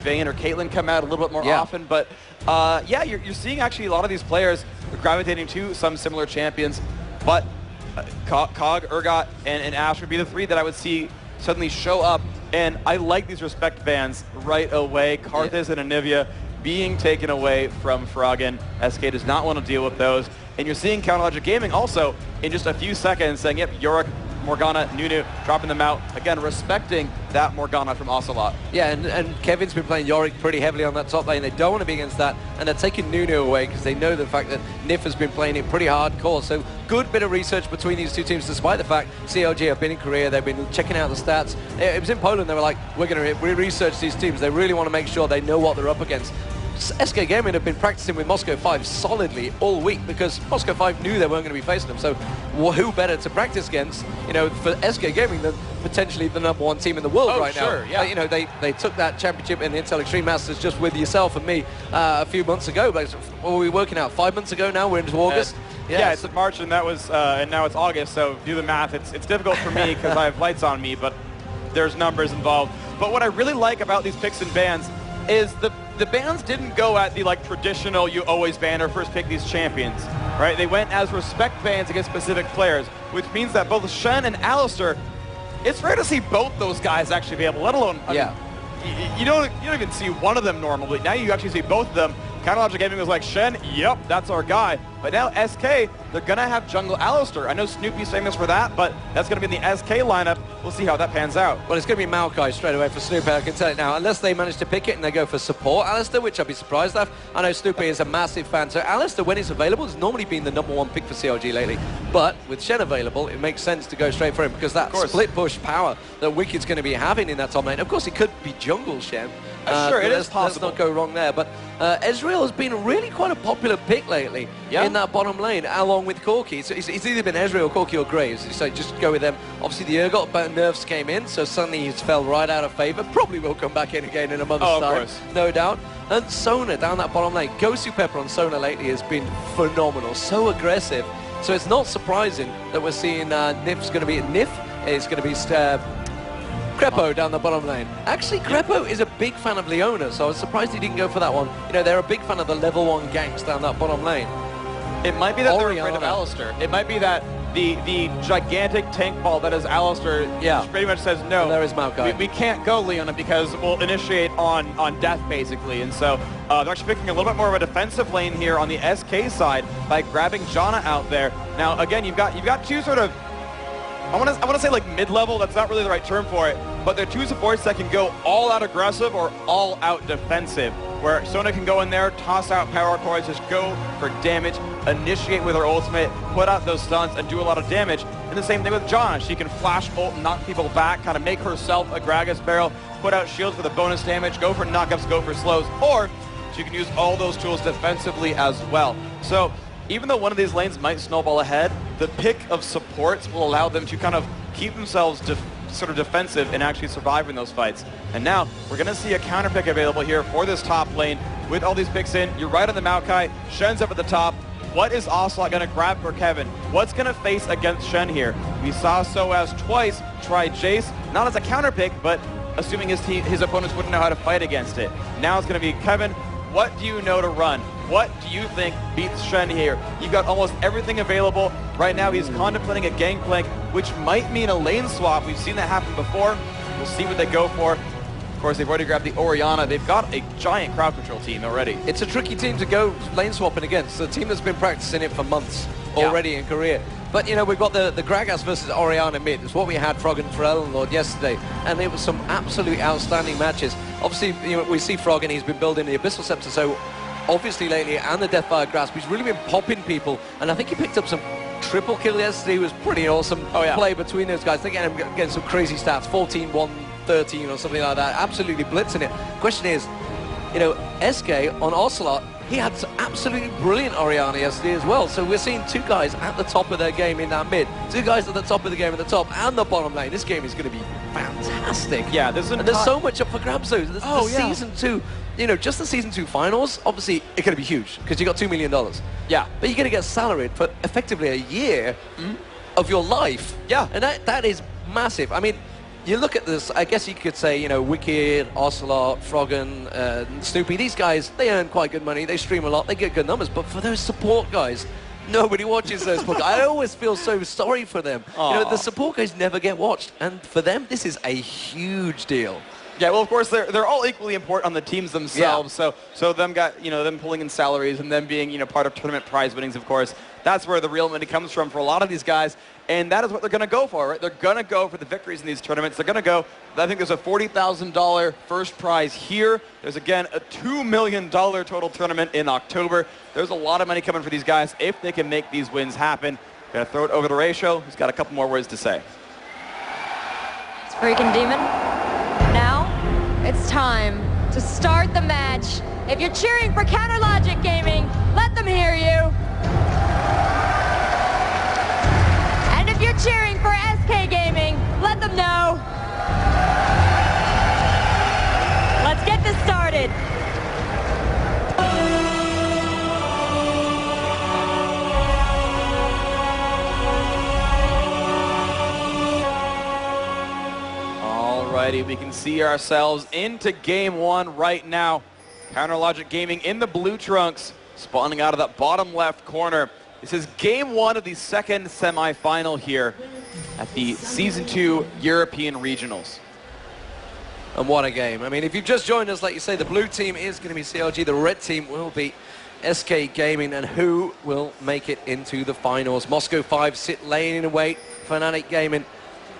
Vayne or Caitlyn come out a little bit more often, but yeah, you're seeing actually a lot of these players gravitating to some similar champions, but Cog, Urgot, and Ash would be the three that I would see suddenly show up, and I like these respect bans right away. Karthus and Anivia being taken away from Froggen. SK does not want to deal with those, and you're seeing Counterlogic Gaming also in just a few seconds saying, yep, Yorick, Morgana, Nunu, dropping them out. Again, respecting that Morgana from Ocelot. Yeah, and Kevin's been playing Yorick pretty heavily on that top lane. They don't want to be against that, and they're taking Nunu away because they know the fact that Nif has been playing it pretty hardcore. So good bit of research between these two teams, despite the fact CLG have been in Korea. They've been checking out the stats. It was in Poland. They were like, we're going to research these teams. They really want to make sure they know what they're up against. SK Gaming have been practicing with Moscow 5 solidly all week because Moscow 5 knew they weren't going to be facing them. So who better to practice against, you know, for SK Gaming than potentially the #1 team in the world right now. Yeah. You know, they took that championship in the Intel Extreme Masters just with yourself and me a few months ago. But what were we working out? 5 months ago now? We're into August? Yeah, it's March and that was, and now it's August. So do the math. It's difficult for me because I have lights on me, but there's numbers involved. But what I really like about these picks and bans is the bans didn't go at the like traditional you always ban or first pick these champions, right? They went as respect bans against specific players, which means that both Shen and Alistar, it's rare to see both those guys actually be able, let alone, I mean, you don't even see one of them normally. Now you actually see both of them. Counterlogic Gaming was like, Shen, yep, that's our guy. But now SK, they're going to have jungle Alistar. I know Snoopy's famous for that, but that's going to be in the SK lineup. We'll see how that pans out. Well, it's going to be Maokai straight away for Snoopy, I can tell it now. Unless they manage to pick it and they go for support Alistar, which I'd be surprised at. I know Snoopy is a massive fan, so Alistar, when he's available, has normally been the #1 pick for CLG lately. But with Shen available, it makes sense to go straight for him because that split push power that Wicked's going to be having in that top lane. Of course, it could be jungle Shen. Sure, it is possible. Let's not go wrong there. But Ezreal has been really quite a popular pick lately in that bottom lane, along with Corki. So it's either been Ezreal, Corki, or Graves. So just go with them. Obviously, the Urgot nerfs came in, so suddenly he's fell right out of favor. Probably will come back in again in a month's time, no doubt. And Sona down that bottom lane. Gosu Pepper on Sona lately has been phenomenal, so aggressive. So it's not surprising that we're seeing Nif's going to be Nif. Is going to be Crepo down the bottom lane. Actually, Crepo is a big fan of Leona, so I was surprised he didn't go for that one. You know, they're a big fan of the level 1 ganks down that bottom lane. It might be that they're afraid of Alistar. It might be that the gigantic tank ball that is Alistar pretty much says, no, and there is Maokai. We can't go Leona because we'll initiate on death, basically. And so they're actually picking a little bit more of a defensive lane here on the SK side by grabbing Janna out there. Now, again, you've got two sort of, I want to say like mid-level, that's not really the right term for it, but they're two supports that can go all out aggressive or all out defensive, where Sona can go in there, toss out power cores, just go for damage, initiate with her ultimate, put out those stuns, and do a lot of damage. And the same thing with Janna. She can flash ult, knock people back, kind of make herself a Gragas barrel, put out shields for the bonus damage, go for knockups, go for slows, or she can use all those tools defensively as well. So even though one of these lanes might snowball ahead, the pick of supports will allow them to kind of keep themselves sort of defensive and actually survive in those fights. And now we're going to see a counter pick available here for this top lane with all these picks in. You're right on the Maokai. Shen's up at the top. What is Ocelot going to grab for Kevin? What's going to face against Shen here? We saw Soaz twice try Jace, not as a counter pick, but assuming his opponents wouldn't know how to fight against it. Now it's going to be Kevin. What do you know to run? What do you think beats Shen here? You've got almost everything available. Right now he's contemplating a gangplank, which might mean a lane swap. We've seen that happen before. We'll see what they go for. Of course, they've already grabbed the Orianna. They've got a giant crowd control team already. It's a tricky team to go lane swapping against. The team that's been practicing it for months already in Korea. But, you know, we've got the Gragas versus Orianna mid. It's what we had Frog and Pharrell Lord yesterday. And it was some absolutely outstanding matches. Obviously, you know, we see Frog and he's been building the Abyssal Scepter, so obviously lately, and the Deathfire Grasp, he's really been popping people. And I think he picked up some triple kill yesterday. It was pretty awesome play between those guys. I think I'm getting some crazy stats, 14, 1, 13 or something like that. Absolutely blitzing it. Question is, you know, SK on Ocelot, he had some absolutely brilliant Orianna yesterday as well. So we're seeing two guys at the top of their game in that mid. Two guys at the top of the game at the top and the bottom lane. This game is going to be fantastic. Yeah, there's so much up for grabs though. Season 2, you know, just the Season 2 finals, obviously it's going to be huge because you got $2 million. Yeah. But you're going to get salaried for effectively a year of your life. Yeah. And that is massive. I mean, you look at this, I guess you could say, you know, Wicked, Ocelot, Froggen, Snoopy, these guys, they earn quite good money, they stream a lot, they get good numbers, but for those support guys, nobody watches those support guys. I always feel so sorry for them. Aww. You know, the support guys never get watched, and for them, this is a huge deal. Yeah, well, of course, they're all equally important on the teams themselves. Yeah. So them them pulling in salaries and them being, you know, part of tournament prize winnings, of course. That's where the real money comes from for a lot of these guys, and that is what they're going to go for, right? They're going to go for the victories in these tournaments. They're going to go. I think there's a $40,000 first prize here. There's again a $2 million total tournament in October. There's a lot of money coming for these guys if they can make these wins happen. Gonna throw it over to Ratio, who's got a couple more words to say. It's freaking Demon. Now, it's time to start the match. If you're cheering for Counter Logic Gaming, let them hear you. And if you're cheering for SK Gaming, let them know. Let's get this started. Alrighty, we can see ourselves into game one right now. Counter Logic Gaming in the blue trunks, spawning out of that bottom left corner. This is game one of the second semifinal here at the Season 2 European Regionals. And what a game. I mean, if you've just joined us, like you say, the blue team is going to be CLG, the red team will be SK Gaming, and who will make it into the finals? Moscow 5 sit laying in wait, Fnatic Gaming.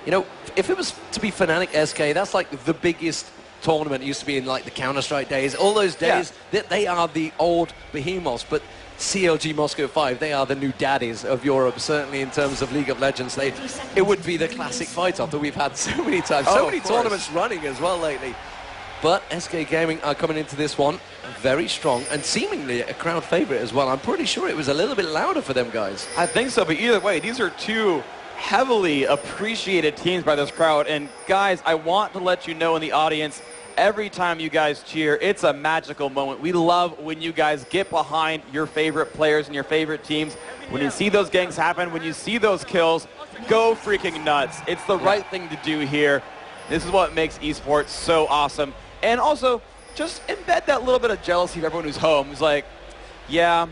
You know, if it was to be Fnatic SK, that's like the biggest tournament. It used to be in like the Counter-Strike days, all those days, that they are the old behemoths, but CLG Moscow 5, they are the new daddies of Europe, certainly in terms of League of Legends. It would be the classic fight-off that we've had so many times, so many tournaments running as well lately. But SK Gaming are coming into this one very strong and seemingly a crowd favorite as well. I'm pretty sure it was a little bit louder for them guys. I think so, but either way, these are two heavily appreciated teams by this crowd. And guys, I want to let you know in the audience, every time you guys cheer, it's a magical moment. We love when you guys get behind your favorite players and your favorite teams. When you see those gangs happen, when you see those kills, go freaking nuts. It's the right thing to do here. This is what makes esports so awesome. And also, just embed that little bit of jealousy of everyone who's home. Who's like, yeah,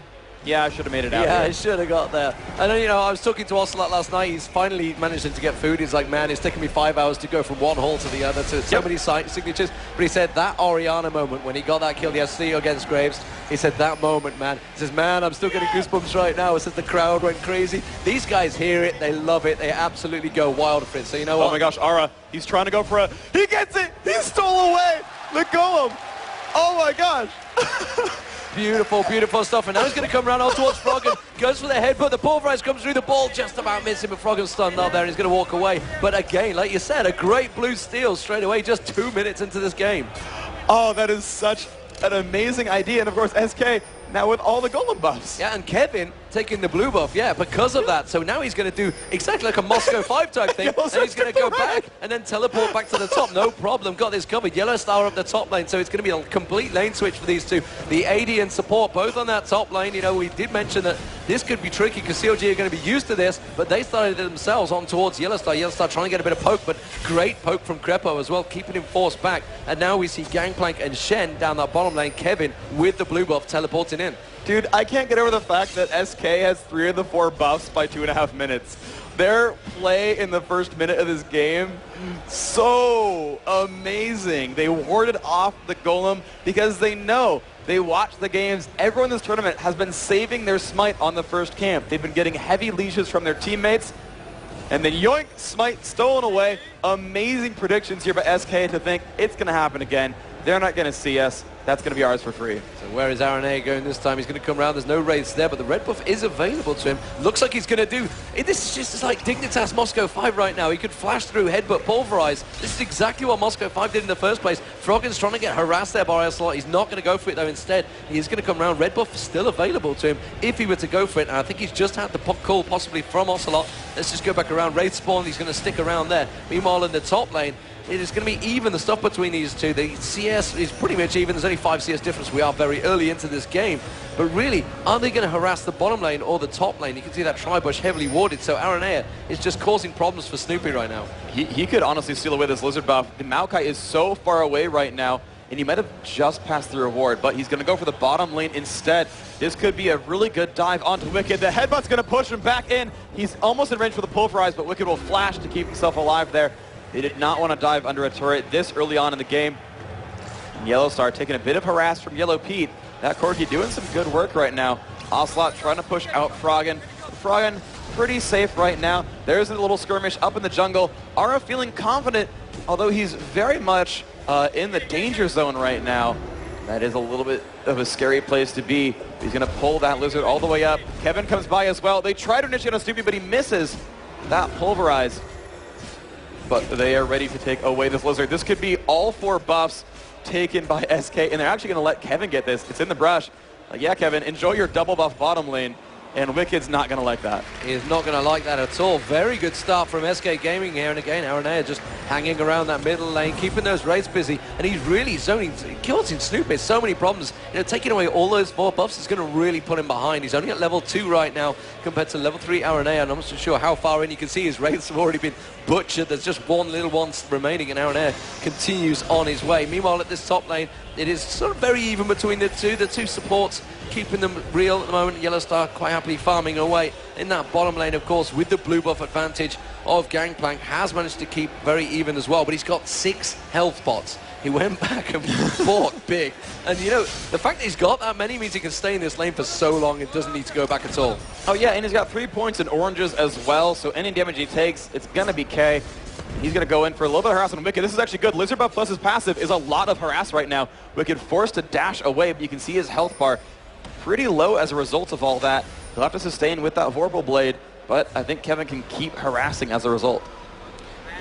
I should have made it out. Yeah, here. I should have got there. And then, you know, I was talking to Ocelot last night. He's finally managed to get food. He's like, man, it's taken me 5 hours to go from one hall to the other to so many signatures. But he said that Orianna moment when he got that kill yesterday against Graves, he said that moment, man. He says, man, I'm still getting goosebumps right now. He says the crowd went crazy. These guys hear it. They love it. They absolutely go wild for it. So you know what? Oh my gosh, Ara, he's trying to go for a... He gets it! He stole away! Let go of him! Oh my gosh! Beautiful, beautiful stuff. And now he's going to come around all towards Froggen. Goes for the headbutt. The pulverize comes through the ball, just about missing, but Froggen's stunned up there and he's going to walk away. But again, like you said, a great blue steal straight away, just 2 minutes into this game. Oh, that is such an amazing idea. And of course, SK now with all the golem buffs. Yeah, and Kevin taking the blue buff, because of that. So now he's going to do exactly like a Moscow 5 type thing, and he's going to go back and then teleport back to the top. No problem, got this covered. Yellow Star up the top lane, so it's going to be a complete lane switch for these two. The AD and support both on that top lane. You know, we did mention that this could be tricky because CLG are going to be used to this, but they started it themselves on towards Yellow Star. Yellow Star trying to get a bit of poke, but great poke from Crepo as well, keeping him forced back. And now we see Gangplank and Shen down that bottom lane. Kevin with the blue buff teleporting in. Dude, I can't get over the fact that SK has 3 of the 4 buffs by 2.5 minutes. Their play in the first minute of this game, so amazing. They warded off the golem because they know, they watch the games. Everyone in this tournament has been saving their smite on the first camp. They've been getting heavy leashes from their teammates. And then yoink, smite stolen away. Amazing predictions here by SK to think it's going to happen again. They're not going to see us. That's going to be ours for free. So where is RNA going this time? He's going to come around. There's no raids there, but the red buff is available to him. Looks like he's going to do... This is just like Dignitas Moscow 5 right now. He could flash through, headbutt, pulverize. This is exactly what Moscow 5 did in the first place. Froggen's trying to get harassed there by Ocelot. He's not going to go for it, though. Instead, he's going to come around. Red buff is still available to him if he were to go for it. And I think he's just had the call possibly from Ocelot. Let's just go back around. Raid spawn, he's going to stick around there. Meanwhile, in the top lane, It is going to be even, the stuff between these two. The CS is pretty much even. There's only 5 CS difference. We are very early into this game. But really, are they going to harass the bottom lane or the top lane? You can see that Tri-Bush heavily warded, so Aranea is just causing problems for Snoopy right now. He could honestly steal away this Lizard buff. The Maokai is so far away right now, and he might have just passed the reward, but he's going to go for the bottom lane instead. This could be a really good dive onto Wicked. The headbutt's going to push him back in. He's almost in range for the pulverize, but Wicked will flash to keep himself alive there. They did not want to dive under a turret this early on in the game. And Yellowstar taking a bit of harass from Yellow Pete. That Corky doing some good work right now. Ocelot trying to push out Froggen. Froggen pretty safe right now. There's a little skirmish up in the jungle. Aura feeling confident, although he's very much in the danger zone right now. That is a little bit of a scary place to be. He's going to pull that Lizard all the way up. Kevin comes by as well. They try to initiate on Snoopy, but he misses that pulverize. But they are ready to take away this Lizard. This could be all 4 buffs taken by SK, and they're actually going to let Kevin get this. It's in the brush. Yeah, Kevin, enjoy your double buff bottom lane. And Wicked's not going to like that. He is not going to like that at all. Very good start from SK Gaming here. And again, Aranea just hanging around that middle lane, keeping those raids busy. And he's really zoning, causing Snoopy so many problems. You know, taking away all those 4 buffs is going to really put him behind. He's only at level 2 right now compared to level 3 Aranea. And I'm not so sure how far in. You can see his raids have already been butchered. There's just one little one remaining, and Aranea continues on his way. Meanwhile, at this top lane, it is sort of very even between the two supports, keeping them real at the moment. Yellowstar quite happily farming away in that bottom lane, of course, with the blue buff advantage of Gangplank. Has managed to keep very even as well, but he's got 6 health pots. He went back and fought big. And, you know, the fact that he's got that many means he can stay in this lane for so long and doesn't need to go back at all. Oh, yeah, and he's got 3 points in oranges as well, so any damage he takes, it's going to be K. He's going to go in for a little bit of harass on Wicked. This is actually good. Lizard buff plus his passive is a lot of harass right now. Wicked forced to dash away, but you can see his health bar pretty low as a result of all that. He'll have to sustain with that Vorpal Blade, but I think Kevin can keep harassing as a result.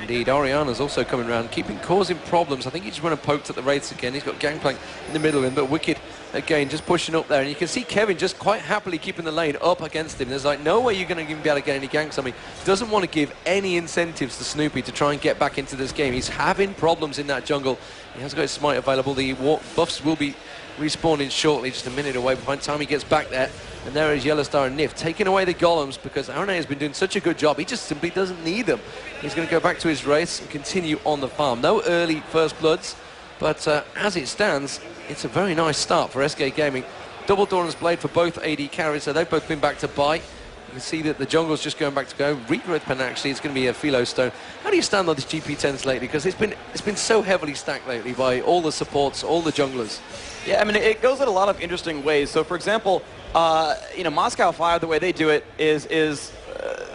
Indeed, Oriana's also coming around, causing problems. I think he just went and poked at the Wraiths again. He's got Gangplank in the middle of him, but Wicked, again, just pushing up there. And you can see Kevin just quite happily keeping the lane up against him. There's like no way you're going to be able to get any ganks on me. Doesn't want to give any incentives to Snoopy to try and get back into this game. He's having problems in that jungle. He has got his smite available. The buffs will be respawning shortly, just a minute away by the time he gets back there. And there is Yellowstar and Nif taking away the golems because Aranea has been doing such a good job. He just simply doesn't need them. He's going to go back to his race and continue on the farm. No early first bloods, but as it stands, it's a very nice start for SK Gaming. Double Doran's Blade for both AD carries, so they've both been back to buy. You can see that the jungle's just going back to go. Regrowth pen actually, it's going to be a Philo Stone. How do you stand on this GP10s lately? Because it's been so heavily stacked lately by all the supports, all the junglers. Yeah, I mean, it goes in a lot of interesting ways. So, for example, you know, Moscow Fire, the way they do it is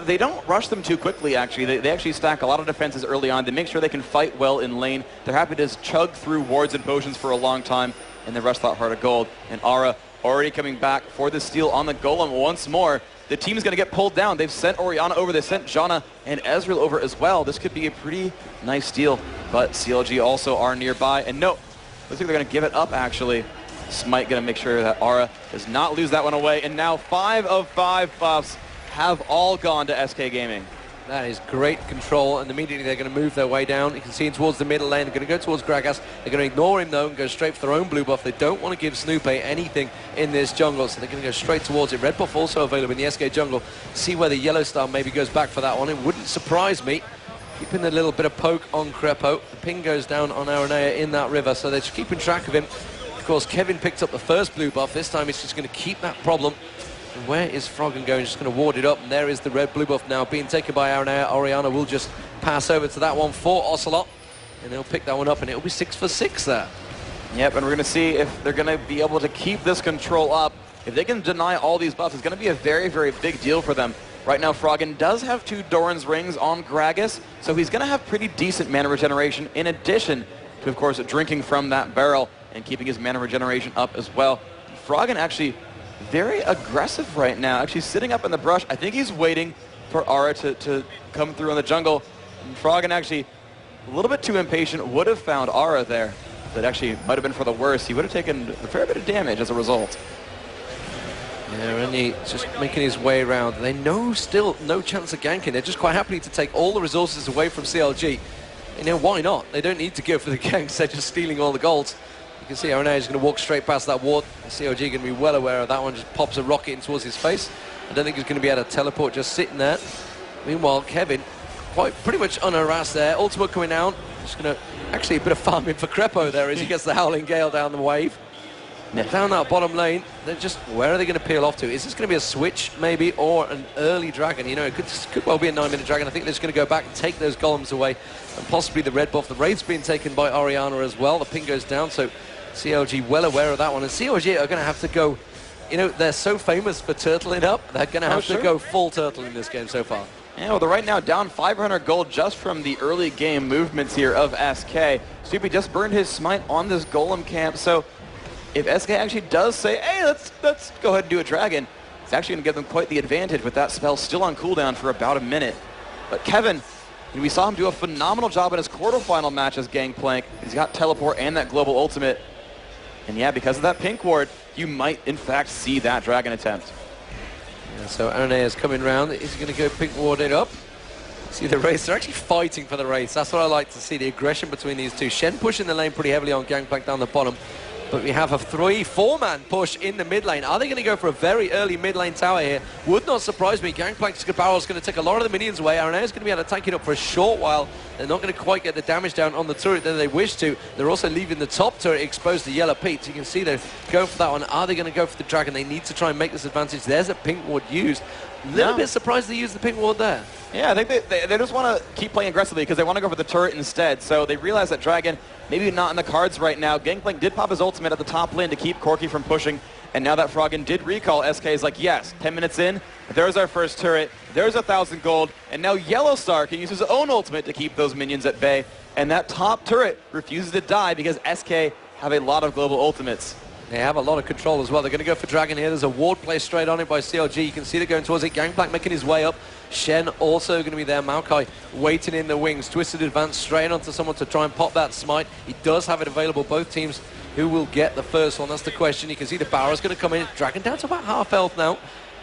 they don't rush them too quickly, actually. They actually stack a lot of defenses early on. They make sure they can fight well in lane. They're happy to just chug through wards and potions for a long time, and they rush that Heart of Gold. And Aura already coming back for the steal on the Golem once more. The team's going to get pulled down. They've sent Oriana over. They sent Janna and Ezreal over as well. This could be a pretty nice steal, but CLG also are nearby. And no, looks like they're going to give it up, actually. Smite going to make sure that Aura does not lose that one away. And now 5 of 5 buffs have all gone to SK Gaming. That is great control, and immediately they're going to move their way down. You can see him towards the middle lane. They're going to go towards Gragas. They're going to ignore him, though, and go straight for their own blue buff. They don't want to give Snoopy anything in this jungle, so they're going to go straight towards it. Red buff also available in the SK jungle. See whether Yellowstar maybe goes back for that one. It wouldn't surprise me. Keeping a little bit of poke on Crepo. The ping goes down on Aranea in that river, so they're just keeping track of him. Of course, Kevin picked up the first blue buff. This time he's just going to keep that problem. And where is Froggen going? Just going to ward it up, and there is the red blue buff now being taken by Aranea. Oriana will just pass over to that one for Ocelot, and they'll pick that one up, and it'll be 6 for 6 there. Yep, and we're going to see if they're going to be able to keep this control up. If they can deny all these buffs, it's going to be a very, very big deal for them. Right now, Froggen does have 2 Doran's Rings on Gragas, so he's going to have pretty decent mana regeneration, in addition to, of course, drinking from that barrel and keeping his mana regeneration up as well. Froggen actually very aggressive right now, actually sitting up in the brush. I think he's waiting for Aura to come through on the jungle. And Froggen actually a little bit too impatient, would have found Aura there. That actually might have been for the worst. He would have taken a fair bit of damage as a result. Yeah, Randy just making his way around. They know still no chance of ganking. They're just quite happy to take all the resources away from CLG. You know, why not? They don't need to go for the ganks. They're just stealing all the golds. You can see RNA is going to walk straight past that ward. CLG going to be well aware of that one. Just pops a rocket in towards his face. I don't think he's going to be able to teleport just sitting there. Meanwhile, Kevin, pretty much unharassed there. Ultimate coming down. Just going to, actually, a bit of farming for Crepo there as he gets the Howling Gale down the wave. Down that bottom lane, they're just, where are they going to peel off to? Is this going to be a switch, maybe, or an early dragon? You know, it could well be a 9-minute dragon. I think they're just going to go back and take those golems away, and possibly the red buff. The Wraith's being taken by Orianna as well. The ping goes down, so CLG well aware of that one. And CLG are going to have to go, you know, they're so famous for turtling up. They're going to have to go full turtle in this game so far. Yeah, well, they're right now down 500 gold just from the early game movements here of SK. Soupy just burned his smite on this golem camp, so if SK actually does say, hey, let's go ahead and do a dragon, it's actually going to give them quite the advantage with that spell still on cooldown for about a minute. But Kevin, we saw him do a phenomenal job in his quarterfinal match as Gangplank. He's got teleport and that global ultimate. And yeah, because of that pink ward, you might in fact see that dragon attempt. Yeah, so Arane is coming round. He's going to go pink ward it up. See the race, they're actually fighting for the race. That's what I like to see, the aggression between these two. Shen pushing the lane pretty heavily on Gangplank down the bottom. But we have a 3-4-man push in the mid lane. Are they going to go for a very early mid lane tower here? Would not surprise me. Gangplank's barrel is going to take a lot of the minions away. Arena is going to be able to tank it up for a short while. They're not going to quite get the damage down on the turret that they wish to. They're also leaving the top turret exposed to yellow peat. So you can see they're going for that one. Are they going to go for the dragon? They need to try and make this advantage. There's a pink ward used. A little bit surprised they used the pink ward there. Yeah, I think they just want to keep playing aggressively because they want to go for the turret instead. So they realize that dragon maybe not in the cards right now. Gangplank did pop his ultimate at the top lane to keep Corki from pushing. And now that Froggen did recall, SK is like, yes, 10 minutes in, there's our first turret, there's 1,000 gold, and now Yellowstar can use his own ultimate to keep those minions at bay. And that top turret refuses to die because SK have a lot of global ultimates. They have a lot of control as well. They're going to go for Dragon here. There's a ward placed straight on it by CLG. You can see they're going towards it. Gangplank making his way up. Shen also going to be there. Maokai waiting in the wings. Twisted advance straight onto someone to try and pop that smite. He does have it available. Both teams, who will get the first one? That's the question. You can see the Barrow's going to come in. Dragon down to about half health now.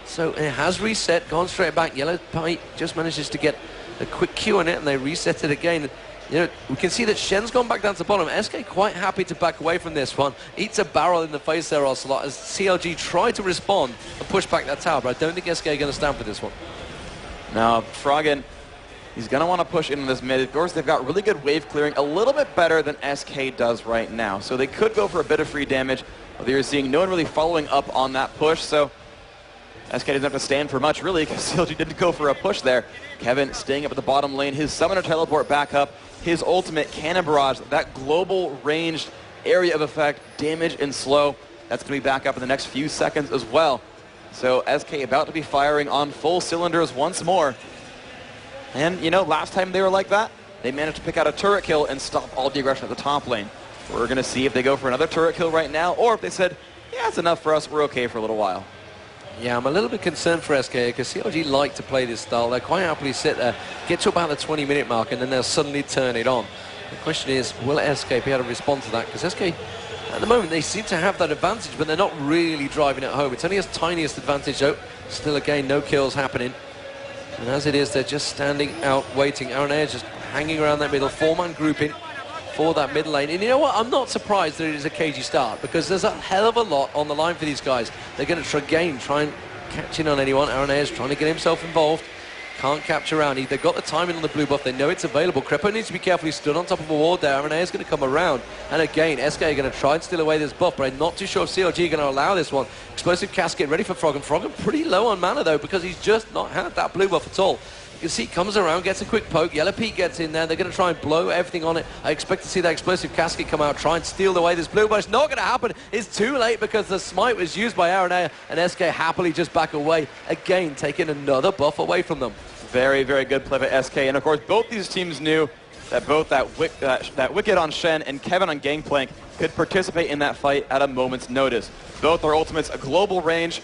So it has reset, gone straight back. Yellow Pite just manages to get a quick Q on it, and they reset it again. You know, we can see that Shen's gone back down to the bottom. SK quite happy to back away from this one. Eats a barrel in the face there, Ocelot, as CLG tried to respond and push back that tower, but I don't think SK are going to stand for this one. Now, Froggen, he's going to want to push into this mid. Of course, they've got really good wave clearing, a little bit better than SK does right now. So they could go for a bit of free damage, but they're seeing no one really following up on that push, so SK doesn't have to stand for much, really, because CLG didn't go for a push there. Kevin staying up at the bottom lane, his summoner teleport back up, his ultimate cannon barrage, that global ranged area of effect, damage and slow, that's going to be back up in the next few seconds as well. So SK about to be firing on full cylinders once more. And, you know, last time they were like that, they managed to pick out a turret kill and stop all the aggression at the top lane. We're going to see if they go for another turret kill right now, or if they said, yeah, it's enough for us, we're okay for a little while. Yeah, I'm a little bit concerned for SK because CLG like to play this style. They quite happily sit there, get to about the 20-minute mark, and then they'll suddenly turn it on. The question is, will SK be able to respond to that? Because SK, at the moment, they seem to have that advantage, but they're not really driving it home. It's only his tiniest advantage, though. Still, again, no kills happening. And as it is, they're just standing out, waiting. Aranea just hanging around that middle, 4-man grouping for that mid lane. And you know what? I'm not surprised that it is a cagey start because there's a hell of a lot on the line for these guys. They're going to try and catch in on anyone. Aranea is trying to get himself involved. Can't capture around. They've got the timing on the blue buff. They know it's available. Crepo needs to be careful. He's stood on top of a ward there. Aranea is going to come around. And again, SK are going to try and steal away this buff, but I'm not too sure if CLG are going to allow this one. Explosive Casket ready for Froggen. Froggen pretty low on mana, though, because he's just not had that blue buff at all. You can see he comes around, gets a quick poke. Yellow Pete gets in there. They're going to try and blow everything on it. I expect to see that Explosive Casket come out, try and steal away this blue, but it's not going to happen. It's too late because the smite was used by Aranea, and SK happily just back away. Again, taking another buff away from them. Very, very good play by SK. And of course, both these teams knew that both that Wicked on Shen and Kevin on Gangplank could participate in that fight at a moment's notice. Both are ultimates a global range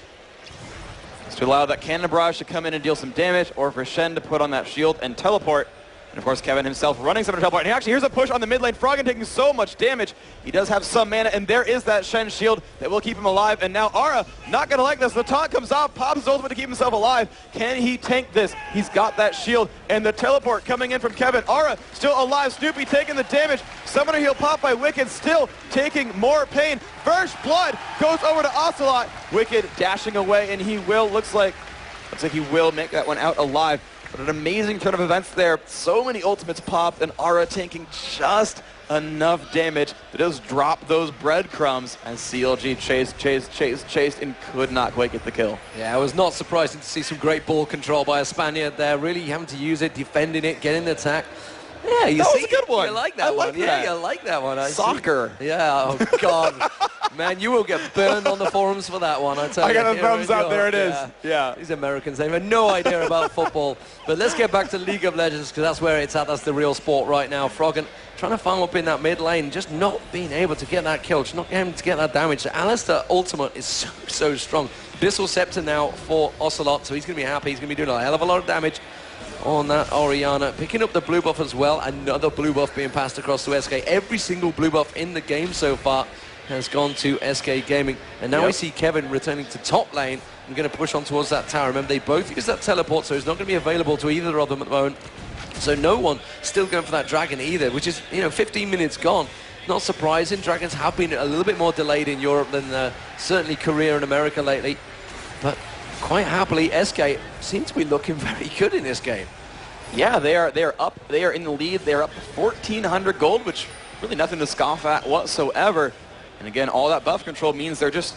to allow that cannon barrage to come in and deal some damage, or for Shen to put on that shield and teleport. And of course, Kevin himself running some teleport. And actually, here's a push on the mid lane. Froggen taking so much damage. He does have some mana, and there is that Shen shield that will keep him alive. And now Ara, not going to like this. The taunt comes off, pops his ultimate to keep himself alive. Can he tank this? He's got that shield, and the teleport coming in from Kevin. Ara still alive. Snoopy taking the damage. Summoner heal pop by Wicked, still taking more pain. First blood goes over to Ocelot. Wicked dashing away, and he will, looks like he will make that one out alive. But an amazing turn of events there. So many ultimates popped, and Ara tanking just enough damage to just drop those breadcrumbs as CLG chased, and could not quite get the kill. Yeah, it was not surprising to see some great ball control by a Spaniard there, really having to use it, defending it, getting the attack. Yeah, that was a good one. You like that one. Yeah, you like that one. Soccer. Yeah, oh God. Man, you will get burned on the forums for that one, I tell you. I got a thumbs up, there it is. Yeah. These Americans, they have no idea about football. But let's get back to League of Legends, because that's where it's at. That's the real sport right now. Froggen trying to farm up in that mid lane, just not being able to get that kill, just not able to get that damage. So Alistar ultimate is so strong. Abyssal Scepter now for Ocelot, so he's going to be happy. He's going to be doing a hell of a lot of damage on that Orianna, picking up the blue buff as well. Another blue buff being passed across to SK. Every single blue buff in the game so far has gone to SK Gaming. And now we see Kevin returning to top lane and going to push on towards that tower. Remember, they both use that teleport, so it's not going to be available to either of them at the moment. So no one still going for that dragon either, which is, 15 minutes gone. Not surprising. Dragons have been a little bit more delayed in Europe than certainly Korea and America lately. But quite happily, SK seem to be looking very good in this game. Yeah, they are up. They are in the lead. They are up 1,400 gold, which really nothing to scoff at whatsoever. And again, all that buff control means they're just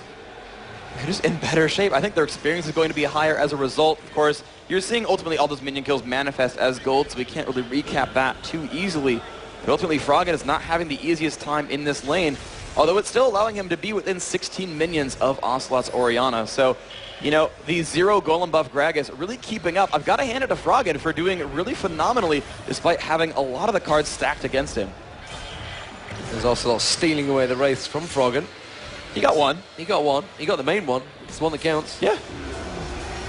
in better shape. I think their experience is going to be higher as a result. Of course, you're seeing ultimately all those minion kills manifest as gold, so we can't really recap that too easily. But ultimately, Froggen is not having the easiest time in this lane, although it's still allowing him to be within 16 minions of Ocelot's Orianna. So, the 0 golem buff Gragas really keeping up. I've got to hand it to Froggen for doing really phenomenally, despite having a lot of the cards stacked against him. There's Ocelot stealing away the Wraiths from Froggen. He got one. He got one. He got the main one. It's the one that counts. Yeah.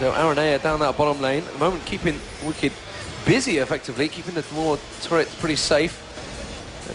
So Aranea down that bottom lane. At the moment, keeping Wicked busy, effectively, keeping the more turrets pretty safe.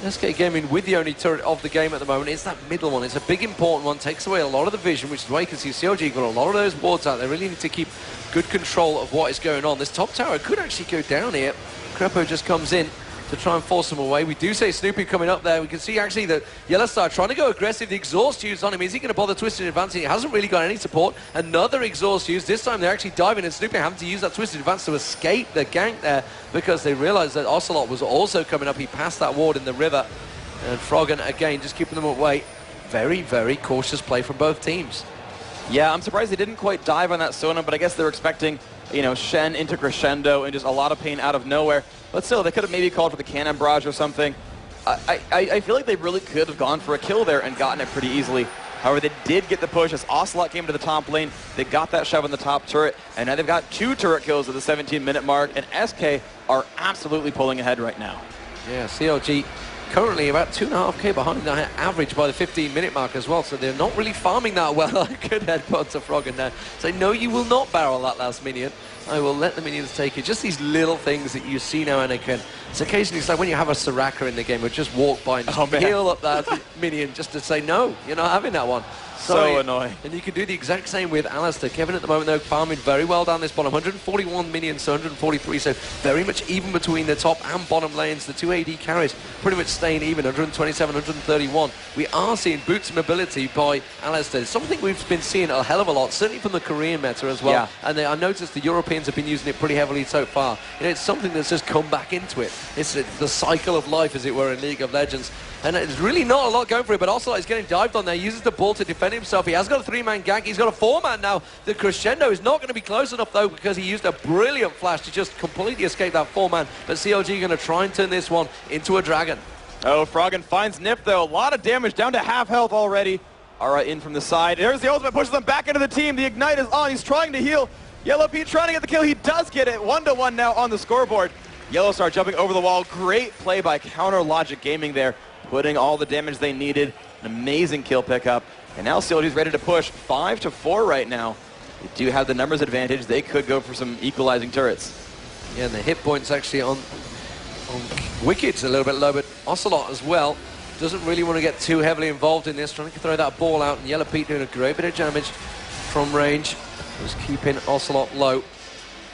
And SK Gaming with the only turret of the game at the moment. It's that middle one. It's a big, important one. Takes away a lot of the vision, which is why you can see CLG got a lot of those wards out. They really need to keep good control of what is going on. This top tower could actually go down here. Crepo just comes in to try and force him away. We do say Snoopy coming up there. We can see actually that Yellowstar trying to go aggressive. The exhaust use on him. Is he going to bother twisting advancing? He hasn't really got any support. Another exhaust use. This time they're actually diving, and Snoopy having to use that twisted advance to escape the gank there because they realized that Ocelot was also coming up. He passed that ward in the river. And Froggen again just keeping them away. Very, very cautious play from both teams. Yeah, I'm surprised they didn't quite dive on that Sona, but I guess they're expecting, Shen into crescendo and just a lot of pain out of nowhere. But still, they could have maybe called for the cannon barrage or something. I feel like they really could have gone for a kill there and gotten it pretty easily. However, they did get the push as Ocelot came to the top lane. They got that shove on the top turret, and now they've got 2 turret kills at the 17-minute mark, and SK are absolutely pulling ahead right now. Yeah, CLG currently about 2.5k behind the average by the 15-minute mark as well, so they're not really farming that well. I could headbutt to Froggen now. So no, you will not barrel that last minion. I will let the minions take it. Just these little things that you see now and again. It's occasionally, it's like when you have a Soraka in the game, who just walk by and just heal up that minion just to say, no, you're not having that one. So annoying. And you can do the exact same with Alistar. Kevin at the moment, though, farming very well down this bottom. 141 minions to 143, so very much even between the top and bottom lanes. The 2 AD carries pretty much staying even, 127, 131. We are seeing boots mobility by Alistar. Something we've been seeing a hell of a lot, certainly from the Korean meta as well. Yeah. And I noticed the Europeans have been using it pretty heavily so far. It's something that's just come back into it. It's the cycle of life, as it were, in League of Legends. And there's really not a lot going for it, but also he's getting dived on there. He uses the ball to defend himself. He has got a 3-man gank. He's got a 4-man now. The crescendo is not going to be close enough, though, because he used a brilliant flash to just completely escape that 4-man. But CLG going to try and turn this one into a dragon. Oh, Froggen finds Nip, though. A lot of damage, down to half health already. Ara in from the side. There's the ultimate, pushes them back into the team. The Ignite is on. He's trying to heal. Yellow Pete trying to get the kill. He does get it. 1-1 now on the scoreboard. Yellowstar jumping over the wall. Great play by Counter Logic Gaming there, putting all the damage they needed. An amazing kill pickup. And now CLG's ready to push 5-4 right now. They do have the numbers advantage. They could go for some equalizing turrets. Yeah, and the hit points actually on Wicked's a little bit low, but Ocelot as well doesn't really want to get too heavily involved in this, trying to throw that ball out, and Yellow Pete doing a great bit of damage from range, just keeping Ocelot low.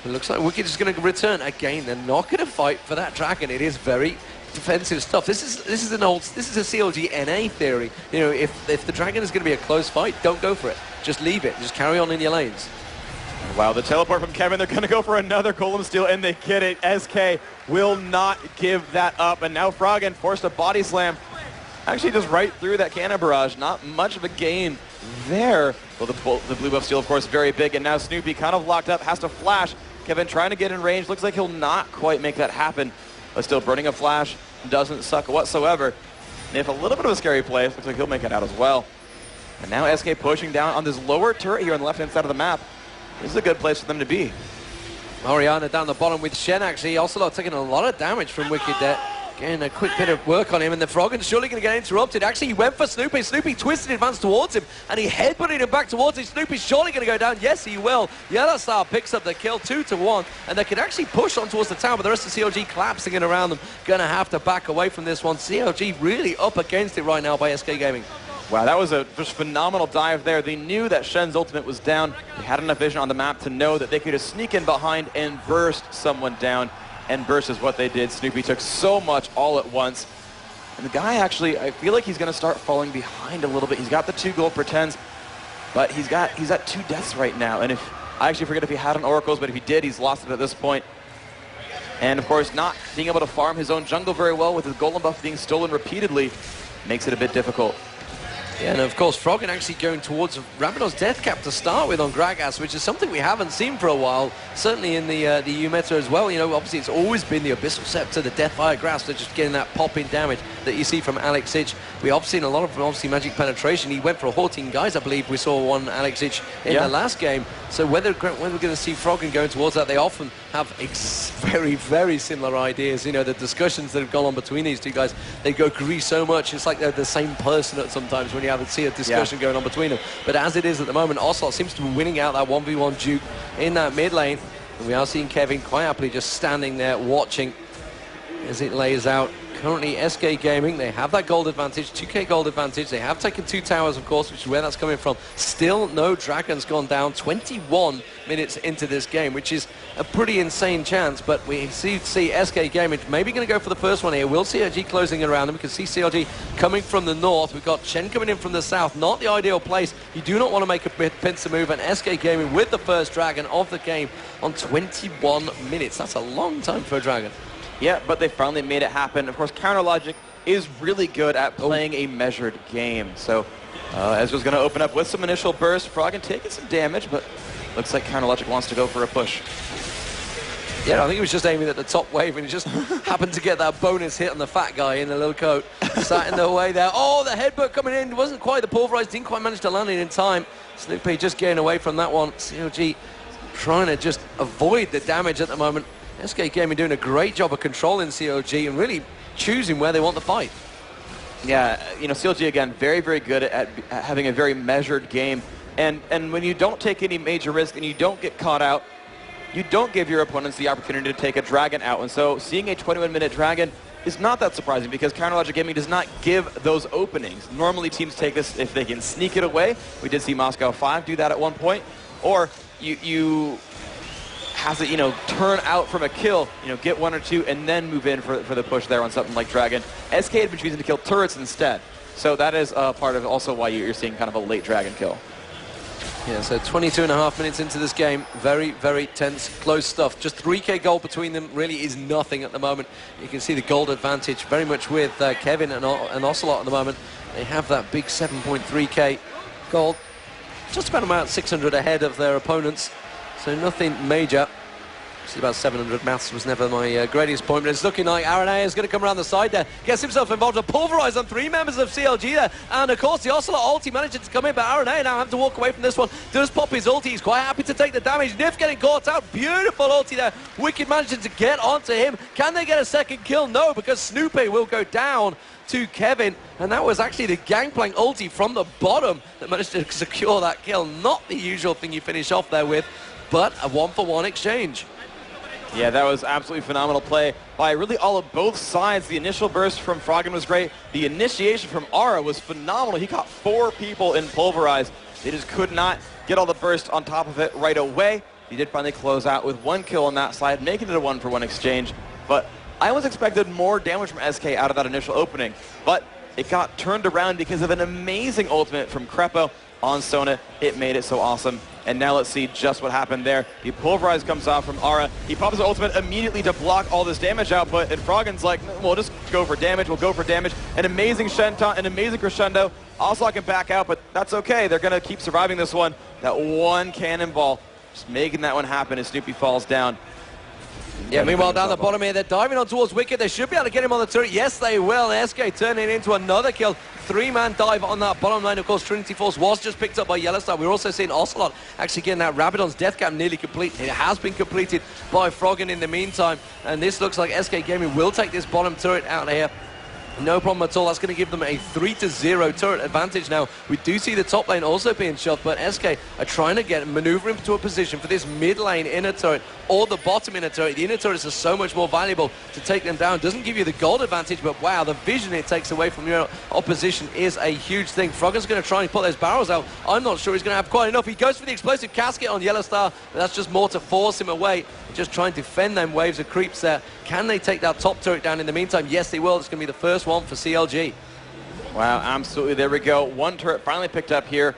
It looks like Wicked is going to return again. They're not going to fight for that dragon. It is very defensive stuff. This is a CLG NA theory. You know, if the dragon is going to be a close fight, don't go for it. Just leave it. Just carry on in your lanes. Wow, the teleport from Kevin. They're going to go for another Golem Steal, and they get it. SK will not give that up, and now Froggen forced a body slam. Actually, just right through that cannon barrage. Not much of a gain there. Well, the blue buff steal, of course, very big, and now Snoopy kind of locked up, has to flash. Kevin trying to get in range. Looks like he'll not quite make that happen, but still burning a flash doesn't suck whatsoever. And if a little bit of a scary play, looks like he'll make it out as well. And now SK pushing down on this lower turret here on the left-hand side of the map. This is a good place for them to be. Oriana down the bottom with Shen, actually. Ocelot taking a lot of damage from Wicked there. Getting a quick bit of work on him, and the Froggen's surely going to get interrupted. Actually, he went for Snoopy. Snoopy twisted, advanced towards him, and he headbutted him back towards him. Snoopy's surely going to go down. Yes, he will. Yellow Star picks up the kill 2-1, and they can actually push on towards the tower, but the rest of CLG collapsing in around them. Going to have to back away from this one. CLG really up against it right now by SK Gaming. Wow, that was a just phenomenal dive there. They knew that Shen's ultimate was down. They had enough vision on the map to know that they could just sneak in behind and burst someone down. And burst is what they did. Snoopy took so much all at once. And the guy actually, I feel like he's going to start falling behind a little bit. He's got the 2 gold pretends, but he's at 2 deaths right now. And I actually forget if he had an Oracles, but if he did, he's lost it at this point. And of course, not being able to farm his own jungle very well with his golem buff being stolen repeatedly makes it a bit difficult. Yeah, and of course, Froggen actually going towards Rabadon's death cap to start with on Gragas, which is something we haven't seen for a while, certainly in the EU meta as well. You know, obviously it's always been the Abyssal Scepter, the Deathfire Grasp, they're just getting that pop-in damage that you see from Alex Ich. We have seen a lot of, obviously, magic penetration. He went for 14 guys, I believe we saw one Alex Ich in the last game. So whether we're going to see Froggen going towards that, they often have very, very similar ideas. You know, the discussions that have gone on between these two guys, they agree so much. It's like they're the same person at sometimes when you see a discussion going on between them. But as it is at the moment, Ocelot seems to be winning out that 1v1 duke in that mid lane. And we are seeing Kevin quite happily just standing there watching as it lays out. Currently, SK Gaming, they have that gold advantage, 2k gold advantage. They have taken 2 towers, of course, which is where that's coming from. Still no dragons gone down 21 minutes into this game, which is a pretty insane chance. But we see SK Gaming maybe going to go for the first one here. We'll see CLG closing around them. We can see CLG coming from the north. We've got Shen coming in from the south. Not the ideal place. You do not want to make a pincer move. And SK Gaming with the first dragon of the game on 21 minutes. That's a long time for a dragon. Yeah, but they finally made it happen. Of course, Counter Logic is really good at playing a measured game. So Ezra's going to open up with some initial burst. Froggen taking some damage, but looks like Counter Logic wants to go for a push. Yeah, I think he was just aiming at the top wave, and he just happened to get that bonus hit on the fat guy in the little coat. Sat in the way there. Oh, the headbutt coming in. Wasn't quite the pulverized. Didn't quite manage to land it in time. Snoopy just getting away from that one. CLG trying to just avoid the damage at the moment. SK Gaming doing a great job of controlling CLG and really choosing where they want to fight. Yeah, you know, CLG, again, very, very good at having a very measured game. And when you don't take any major risk and you don't get caught out, you don't give your opponents the opportunity to take a dragon out. And so seeing a 21-minute dragon is not that surprising because Counter Logic Gaming does not give those openings. Normally teams take this if they can sneak it away. We did see Moscow 5 do that at one point. Or you has it, you know, turn out from a kill, you know, get 1 or 2, and then move in for the push there on something like Dragon. SK had been choosing to kill turrets instead. So that is part of also why you're seeing kind of a late Dragon kill. Yeah, so 22.5 minutes into this game. Very, very tense, close stuff. Just 3k gold between them really is nothing at the moment. You can see the gold advantage very much with Kevin and Ocelot at the moment. They have that big 7.3k gold. Just about 600 ahead of their opponents. So nothing major. It's about 700 maths was never my greatest point, but it's looking like Aranea is going to come around the side there. Gets himself involved to pulverize on 3 members of CLG there. And of course the Ocelot ulti manages to come in, but Aranea now have to walk away from this one. Does pop his ulti. He's quite happy to take the damage. Nif getting caught out. Beautiful ulti there. Wicked managing to get onto him. Can they get a second kill? No, because Snoopy will go down to Kevin, and that was actually the Gangplank ulti from the bottom that managed to secure that kill. Not the usual thing you finish off there with, but a 1-for-1 exchange. Yeah, that was absolutely phenomenal play by really all of both sides. The initial burst from Froggen was great. The initiation from Aura was phenomenal. He caught 4 people in Pulverize. They just could not get all the burst on top of it right away. He did finally close out with 1 kill on that side, making it a 1-for-1 exchange. But I was expected more damage from SK out of that initial opening. But it got turned around because of an amazing ultimate from Crepo on Sona. It made it so awesome. And now let's see just what happened there. The Pulverize comes off from Aura. He pops his ultimate immediately to block all this damage output, and Froggen's like, we'll just go for damage, we'll go for damage. An amazing Shenton, an amazing crescendo. Ocelot can back out, but that's okay. They're going to keep surviving this one. That one cannonball, just making that one happen as Snoopy falls down. Yeah, meanwhile, down the bottom here, they're diving on towards Wicked. They should be able to get him on the turret. Yes, they will. SK turning into another kill. 3-man dive on that bottom line. Of course, Trinity Force was just picked up by Yellowstar. We're also seeing Ocelot actually getting that Rabadon's death cap nearly complete. It has been completed by Froggen in the meantime. And this looks like SK Gaming will take this bottom turret out of here. No problem at all. That's going to give them a 3-0 turret advantage now. We do see the top lane also being shot, but SK are trying to maneuver into a position for this mid lane inner turret or the bottom inner turret. The inner turrets are so much more valuable to take them down. Doesn't give you the gold advantage, but wow, the vision it takes away from your opposition is a huge thing. Froggen's going to try and put those barrels out. I'm not sure he's going to have quite enough. He goes for the explosive casket on Yellowstar, but that's just more to force him away. Just try and defend them waves of creeps there. Can they take that top turret down in the meantime? Yes, they will. It's going to be the first one for CLG. Wow, absolutely. There we go. One turret finally picked up here.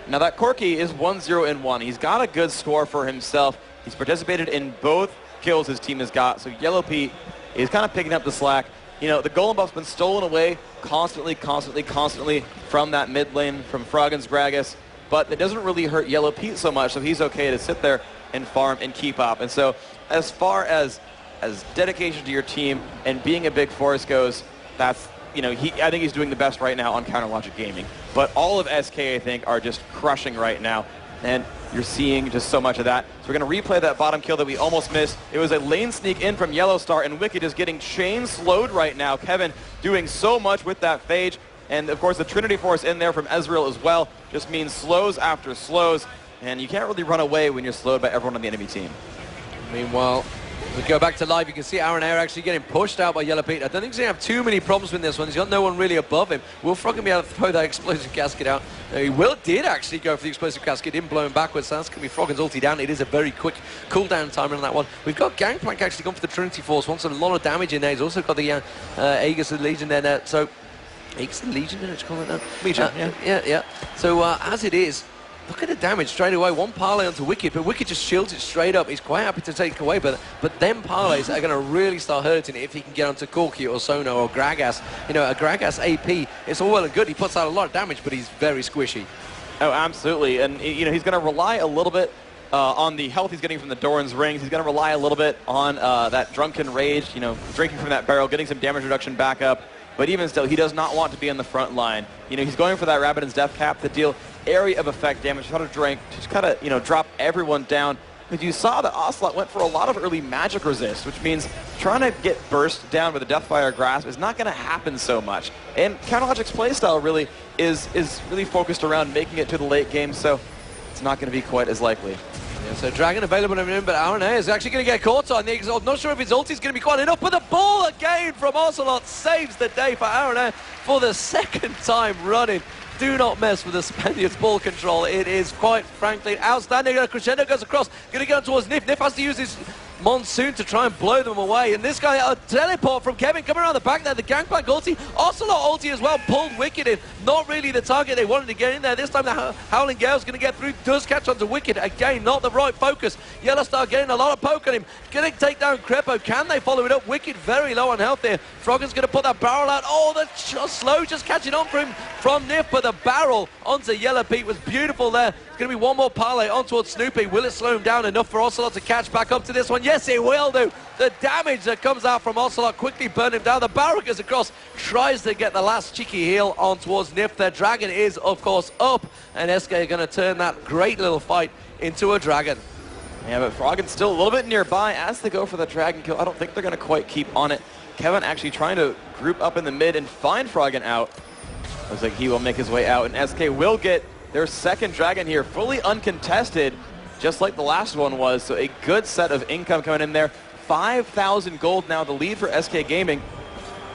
Now that Corki is 1-0-1. He's got a good score for himself. He's participated in both kills his team has got. So Yellow Pete is kind of picking up the slack. You know, the Golem buff's been stolen away constantly from that mid lane, from Froggen's Gragas. But it doesn't really hurt Yellow Pete so much, so he's okay to sit there and farm and keep up. And so as far as dedication to your team and being a big force goes, that's, you know, I think he's doing the best right now on Counter Logic Gaming. But all of SK, I think, are just crushing right now. And you're seeing just so much of that. So we're going to replay that bottom kill that we almost missed. It was a lane sneak in from Yellowstar, and Wicked is getting chain slowed right now. Kevin doing so much with that phage. And, of course, the Trinity Force in there from Ezreal as well just means slows after slows. And you can't really run away when you're slowed by everyone on the enemy team. Meanwhile, we go back to live. You can see Aaron Air actually getting pushed out by Yellow Pete. I don't think he's going to have too many problems with this one. He's got no one really above him. Will Froggen be able to throw that explosive casket out? He did actually go for the explosive casket. Didn't blow him backwards. So that's going to be Froggen's ulti down. It is a very quick cooldown timer on that one. We've got Gangplank actually gone for the Trinity Force. Wants a lot of damage in there. He's also got the Aegis of Legion there. So, Aegis of Legion, did I call it that? Legion, yeah. So, as it is, look at the damage straight away. One parlay onto Wicked, but Wicked just shields it straight up. He's quite happy to take it away, but them parlays are going to really start hurting if he can get onto Corki or Sona or Gragas. You know, a Gragas AP, it's all well and good. He puts out a lot of damage, but he's very squishy. Oh, absolutely. And, you know, he's going to rely a little bit on the health he's getting from the Doran's rings. He's going to rely a little bit on that Drunken Rage, you know, drinking from that barrel, getting some damage reduction back up. But even still, he does not want to be on the front line. You know, he's going for that Rabadon's death cap to deal area of effect damage, try to drink, to just kind of, you know, drop everyone down. But you saw that Ocelot went for a lot of early magic resist, which means trying to get burst down with a Deathfire Grasp is not going to happen so much. And Counter Logic's playstyle really is really focused around making it to the late game, so it's not going to be quite as likely. Yeah, so Dragon available in him, but Aaron is actually going to get caught on the Exalt. Not sure if his ulti is going to be quite enough, but the ball again from Ocelot saves the day for Aaron for the second time running. Do not mess with the Spaniard's ball control. It is quite frankly outstanding. Crescendo goes across, going to go towards Nif. Nif has to use his Monsoon to try and blow them away. And this guy, a teleport from Kevin coming around the back there. The Gangplank ulti, Ocelot ulti as well, pulled Wicked in. Not really the target they wanted to get in there. This time the Howling Gale's going to get through, does catch onto Wicked. Again, not the right focus. Yellowstar getting a lot of poke on him. Going to take down Crepo. Can they follow it up? Wicked very low on health there. Froggen's going to put that barrel out. Oh, the slow just catching on for him from Nif, but the barrel onto Yellow Pete was beautiful there. It's going to be one more parlay on towards Snoopy. Will it slow him down enough for Ocelot to catch back up to this one? Yes, it will do. The damage that comes out from Ocelot quickly burned him down. The barrel goes across, tries to get the last cheeky heal on towards Nif. Their dragon is, of course, up, and SK are going to turn that great little fight into a dragon. Yeah, but Froggen's still a little bit nearby as they go for the dragon kill. I don't think they're going to quite keep on it. Kevin actually trying to group up in the mid and find Froggen out. Looks like he will make his way out, and SK will get their second dragon here, fully uncontested. just like the last one was. So a good set of income coming in there. 5,000 gold now, the lead for SK Gaming.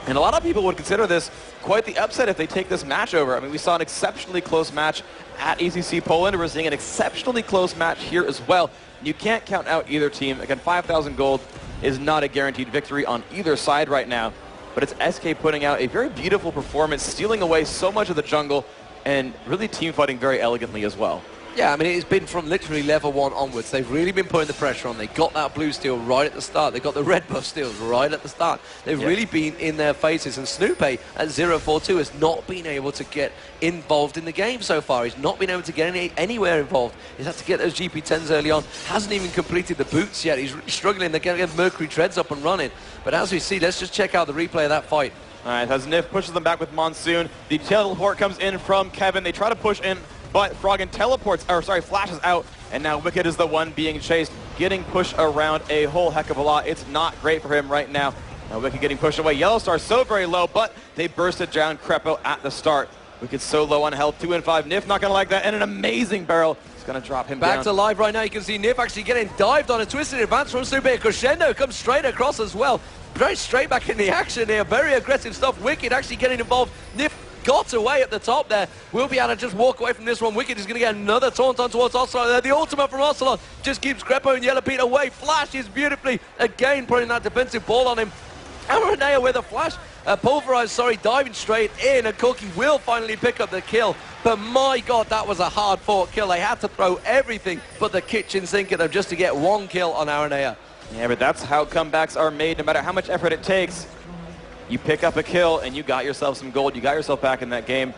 And a lot of people would consider this quite the upset if they take this match over. I mean, we saw an exceptionally close match at ECC Poland. We're seeing an exceptionally close match here as well. You can't count out either team. Again, 5,000 gold is not a guaranteed victory on either side right now. But it's SK putting out a very beautiful performance, stealing away so much of the jungle, and really team fighting very elegantly as well. Yeah, I mean, it's been from literally level 1 onwards. They've really been putting the pressure on. They got that blue steal right at the start. They got the red buff steals right at the start. They've really been in their faces. And Snoopy at 0-4-2 has not been able to get involved in the game so far. He's not been able to get anywhere involved. He's had to get those GP10s early on. Hasn't even completed the boots yet. He's really struggling. They're going to get Mercury Treads up and running. But as we see, let's just check out the replay of that fight. All right, as Nif pushes them back with Monsoon. The teleport comes in from Kevin. They try to push in, but Froggen flashes out, and now Wicked is the one being chased, getting pushed around a whole heck of a lot. It's not great for him right now. Now Wicked getting pushed away. Yellow Star so very low, but they bursted down Crepo at the start. Wicked so low on health, 2 and 5. Nif not gonna like that, and an amazing barrel. It's gonna drop him down. Back to live right now. You can see Nif actually getting dived on a twisted advance from Snoopy. Crescendo comes straight across as well. Very straight back in the action here. Very aggressive stuff. Wicked actually getting involved. Nif got away at the top there. We'll be able to just walk away from this one. Wicked is going to get another taunt on towards Ocelot. The ultimate from Ocelot just keeps Crepo and Yellow Pete away. Flashes beautifully. Again, putting that defensive ball on him. Aranea with a flash. Pulverized, diving straight in. And Corky will finally pick up the kill. But my God, that was a hard-fought kill. They had to throw everything but the kitchen sink at them just to get one kill on Aranea. Yeah, but that's how comebacks are made. No matter how much effort it takes, you pick up a kill and you got yourself some gold. You got yourself back in that game.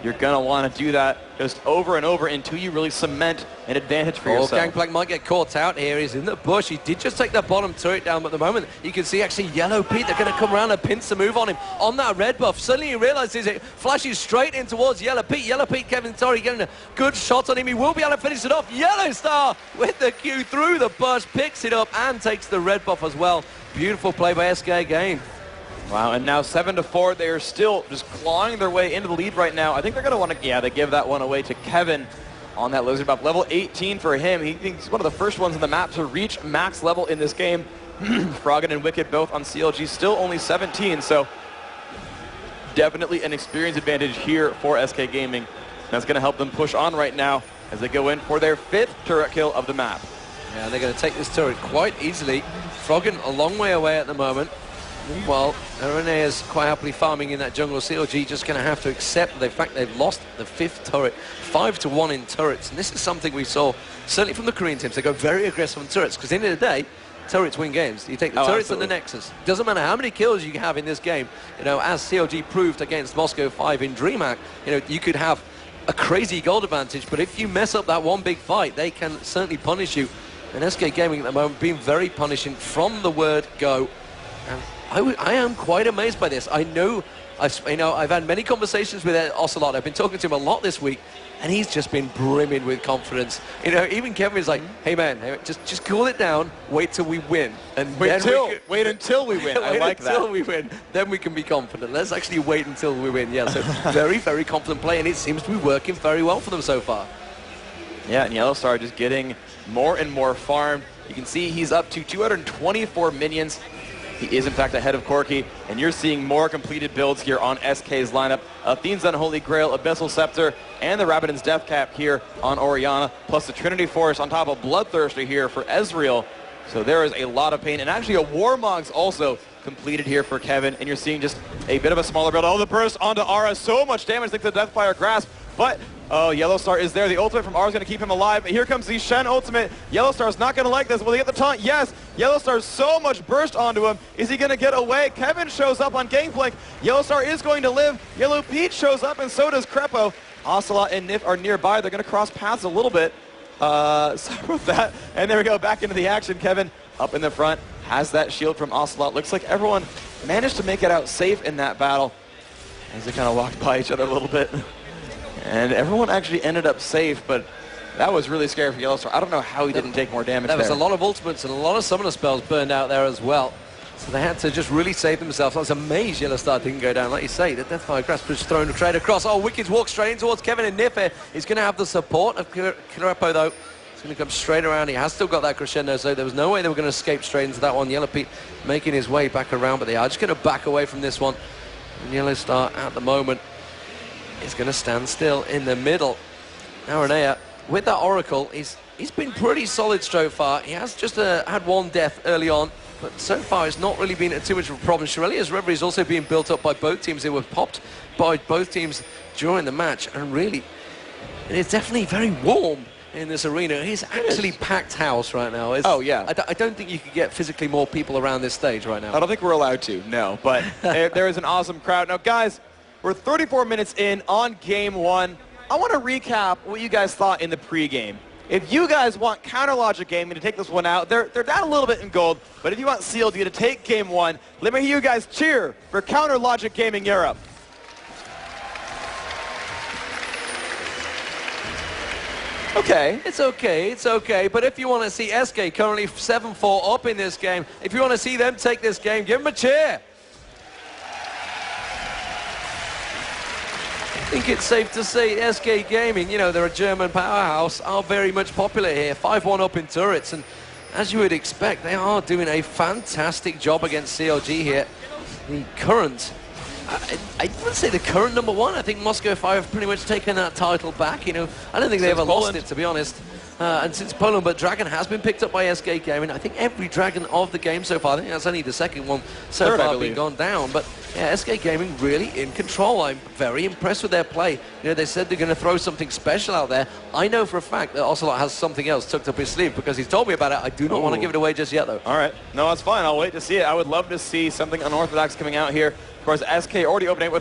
You're going to want to do that just over and over until you really cement an advantage for yourself. Gangplank might get caught out here. He's in the bush. He did just take that bottom turret down, but at the moment you can see actually Yellow Pete, they're going to come around and pincer move on him on that red buff. Suddenly he realizes it flashes straight in towards Yellow Pete. Yellow Pete, Kevin Torrey getting a good shot on him. He will be able to finish it off. Yellow Star with the Q through the bush, picks it up and takes the red buff as well. Beautiful play by SK again. Wow, and now 7-4. They are still just clawing their way into the lead right now. I think they're going to want to, yeah, they give that one away to Kevin on that lizard buff. Level 18 for him. He thinks he's one of the first ones on the map to reach max level in this game. Froggen and Wicked both on CLG, still only 17, so definitely an experience advantage here for SK Gaming. That's going to help them push on right now as they go in for their 5th turret kill of the map. Yeah, they're going to take this turret quite easily. Froggen a long way away at the moment. Well, Aranea is quite happily farming in that jungle. CLG just going to have to accept the fact they've lost the 5th turret, 5-1 in turrets. And this is something we saw certainly from the Korean teams. They go very aggressive on turrets because at the end of the day, turrets win games. You take the turrets and the Nexus. Doesn't matter how many kills you have in this game. You know, as CLG proved against Moscow 5 in DreamHack, you know, you could have a crazy gold advantage, but if you mess up that one big fight, they can certainly punish you. And SK Gaming at the moment being very punishing from the word go. And I am quite amazed by this. I know, I've had many conversations with Ocelot. I've been talking to him a lot this week, and he's just been brimming with confidence. You know, even Kevin is like, "Hey man, just cool it down. Wait till we win, and wait until we win." I like that. Until we win, then we can be confident. Let's actually wait until we win. Yeah, so very, very confident play, and it seems to be working very well for them so far. Yeah, and Yellow Star just getting more and more farmed. You can see he's up to 224 minions. He is, in fact, ahead of Corky, and you're seeing more completed builds here on SK's lineup. Athene's Unholy Grail, Abyssal Scepter, and the Rabbidan's Death Cap here on Orianna, plus the Trinity Force on top of Bloodthirster here for Ezreal. So there is a lot of pain, and actually a Warmog's also completed here for Kevin, and you're seeing just a bit of a smaller build. Oh, the burst onto Aura, so much damage thanks to the Deathfire Grasp, but oh, Yellow Star is there. The ultimate from Aura is going to keep him alive. Here comes the Shen ultimate. Yellow Star's not going to like this. Will he get the taunt? Yes. Yellow Star's so much burst onto him. Is he going to get away? Kevin shows up on Gangplank. Yellow Star is going to live. Yellow Pete shows up, and so does Crepo. Ocelot and Nif are nearby. They're going to cross paths a little bit. Sorry about that. And there we go, back into the action. Kevin up in the front, has that shield from Ocelot. Looks like everyone managed to make it out safe in that battle as they kind of walked by each other a little bit. And everyone actually ended up safe, but that was really scary for Yellow Star. I don't know how he didn't take more damage there. There was a lot of ultimates and a lot of summoner spells burned out there as well. So they had to just really save themselves. I was amazed Yellow Star didn't go down. Like you say, the Deathfire Grasp was thrown straight across. Oh, Wicked's walked straight in towards Kevin, and Niffer is going to have the support of Crepo, though. It's going to come straight around. He has still got that crescendo, so there was no way they were going to escape straight into that one. Yellow Pete making his way back around, but they are just going to back away from this one. And Yellow Star at the moment is going to stand still in the middle. Now Renea, with that Oracle, he's been pretty solid so far. He has just had one death early on, but so far it's not really been too much of a problem. Shirelia's Reverie is also being built up by both teams. They were popped by both teams during the match, and really, it's definitely very warm in this arena. It's actually packed house right now. Oh, yeah. I don't think you could get physically more people around this stage right now. I don't think we're allowed to, no. But there is an awesome crowd. Now, guys, we're 34 minutes in on Game 1. I want to recap what you guys thought in the pregame. If you guys want Counter Logic Gaming to take this one out, they're down a little bit in gold. But if you want CLG to take Game 1, let me hear you guys cheer for Counter Logic Gaming Europe. Okay, it's okay. But if you want to see SK currently 7-4 up in this game, if you want to see them take this game, give them a cheer. I think it's safe to say SK Gaming, you know, they're a German powerhouse, are very much popular here. 5-1 up in turrets, and as you would expect, they are doing a fantastic job against CLG here. The current, I wouldn't say the current #1. I think Moscow 5 have pretty much taken that title back. You know, I don't think they ever lost it, to be honest. And since Poland, but Dragon has been picked up by SK Gaming. I think every Dragon of the game so far, I think that's only the second one so far being gone down. But yeah, SK Gaming really in control. I'm very impressed with their play. You know, they said they're going to throw something special out there. I know for a fact that Ocelot has something else tucked up his sleeve because he's told me about it. I do not want to give it away just yet, though. All right. No, that's fine. I'll wait to see it. I would love to see something unorthodox coming out here. Of course, SK already opening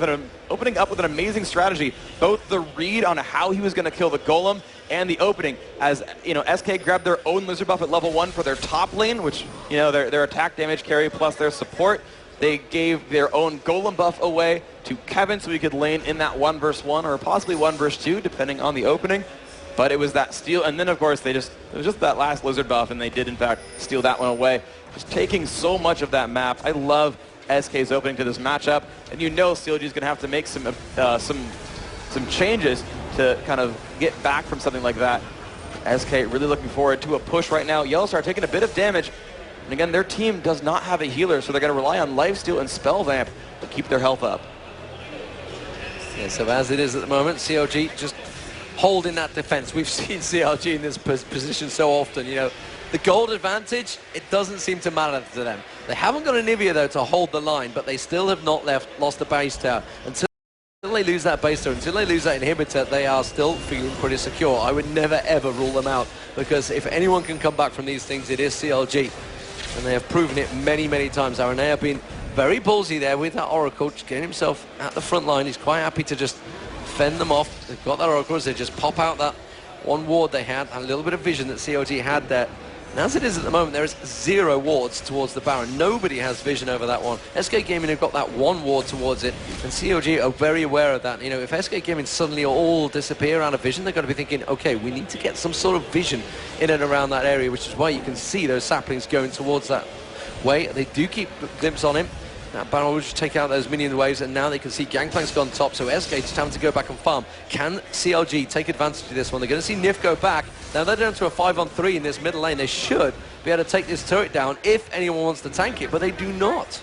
up with an amazing strategy. Both the read on how he was going to kill the Golem and the opening, as you know, SK grabbed their own Lizard buff at level 1 for their top lane, which, you know, their attack damage carry plus their support. They gave their own Golem buff away to Kevin so he could lane in that 1 versus 1 or possibly 1 versus 2, depending on the opening. But it was that steal, and then of course it was just that last Lizard buff, and they did in fact steal that one away. Just taking so much of that map. I love SK's opening to this matchup, and you know CLG is going to have to make some changes to kind of get back from something like that. SK really looking forward to a push right now. Yellowstar taking a bit of damage, and again, their team does not have a healer, so they're going to rely on Lifesteal and Spell Vamp to keep their health up. Yeah, so as it is at the moment, CLG just holding that defense. We've seen CLG in this position so often, you know. The gold advantage, it doesn't seem to matter to them. They haven't got an Anivia, though, to hold the line, but they still have not lost the base tower. Until they lose that base tower, until they lose that inhibitor, they are still feeling pretty secure. I would never, ever rule them out, because if anyone can come back from these things, it is CLG. And they have proven it many, many times. Aranea have been very ballsy there with that Oracle, just getting himself at the front line. He's quite happy to just fend them off. They've got that Oracle, they just pop out that one ward they had, and a little bit of vision that CLG had there. And as it is at the moment, there is 0 wards towards the Baron. Nobody has vision over that one. SK Gaming have got that 1 ward towards it, and CLG are very aware of that. You know, if SK Gaming suddenly all disappear out of vision, they're going to be thinking, okay, we need to get some sort of vision in and around that area, which is why you can see those saplings going towards that way. They do keep a glimpse on him. That Baron will just take out those minion waves, and now they can see Gangplank's gone top, so SK just having to go back and farm. Can CLG take advantage of this one? They're going to see Nif go back. Now they're down to a 5-on-3 in this middle lane. They should be able to take this turret down if anyone wants to tank it, but they do not.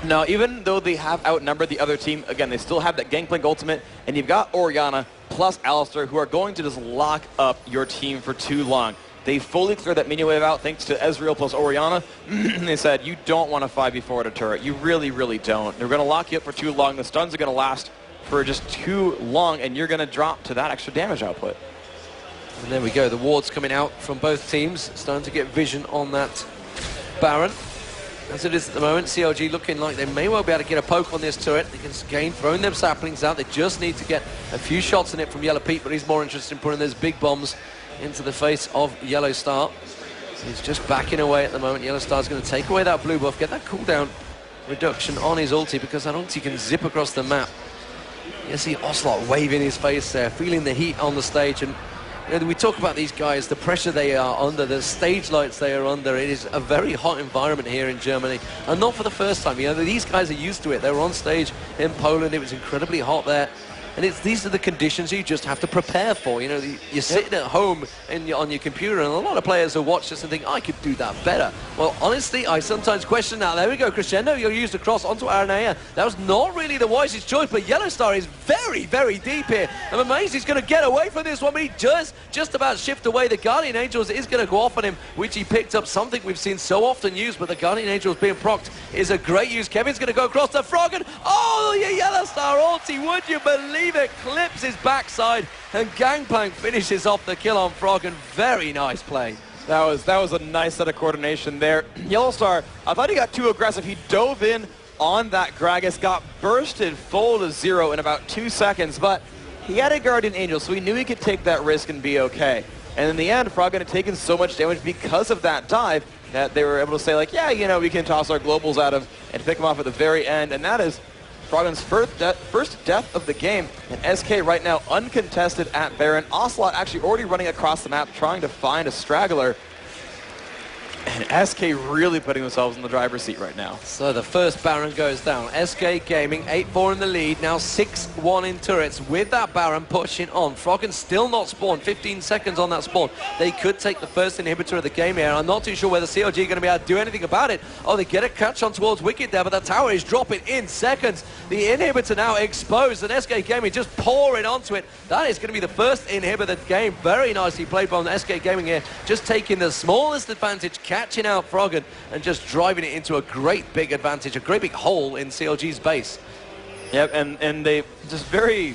Now, even though they have outnumbered the other team, again, they still have that Gangplank ultimate, and you've got Orianna plus Alistar, who are going to just lock up your team for too long. They fully cleared that minion wave out thanks to Ezreal plus Orianna. They said, you don't want to 5v4 at a turret. You really, really don't. They're going to lock you up for too long. The stuns are going to last for just too long, and you're going to drop to that extra damage output. And there we go. The wards coming out from both teams. Starting to get vision on that Baron. As it is at the moment, CLG looking like they may well be able to get a poke on this turret. They can gain, throwing them saplings out. They just need to get a few shots in it from Yellow Pete, but he's more interested in putting those big bombs into the face of Yellow Star. He's just backing away at the moment. Yellow Star's going to take away that blue buff, get that cooldown reduction on his ulti, because that ulti can zip across the map. You see Ocelot waving his face there, feeling the heat on the stage. And you know, we talk about these guys, the pressure they are under, the stage lights they are under. It is a very hot environment here in Germany, and not for the first time. You know, these guys are used to it. They were on stage in Poland. It was incredibly hot there. And these are the conditions you just have to prepare for. You know, you're sitting at home on your computer, and a lot of players will watch this and think, I could do that better. Well, honestly, I sometimes question that. There we go, Crescendo, you're used across onto Aranea. That was not really the wisest choice, but Yellowstar is very, very deep here. I'm amazed he's going to get away from this one, but he just about shift away. The Guardian Angels is going to go off on him, which he picked up, something we've seen so often used, but the Guardian Angels being procced is a great use. Kevin's going to go across the Frog, and oh, your Yellowstar ulti, would you believe it? Clips his backside, and Gangplank finishes off the kill on Frog, and very nice play. That was a nice set of coordination there. Yellowstar, I thought he got too aggressive. He dove in on that Gragas, got bursted full to 0 in about 2 seconds, but he had a Guardian Angel, so he knew he could take that risk and be okay. And in the end, Frog had taken so much damage because of that dive that they were able to say, like, yeah, you know, we can toss our globals at him and pick him off at the very end, and that is Froggen's first death of the game. And SK right now uncontested at Baron. Ocelot actually already running across the map trying to find a straggler. And SK really putting themselves in the driver's seat right now. So the first Baron goes down. SK Gaming, 8-4 in the lead, now 6-1 in turrets with that Baron pushing on. Froggen still not spawned, 15 seconds on that spawn. They could take the first inhibitor of the game here. I'm not too sure whether CLG are going to be able to do anything about it. Oh, they get a catch on towards Wicked there, but the tower is dropping in seconds. The inhibitor now exposed, and SK Gaming just pouring onto it. That is going to be the first inhibitor of the game. Very nicely played by SK Gaming here, just taking the smallest advantage, catching out Froggen and just driving it into a great big advantage, a great big hole in CLG's base. Yep, and they just very,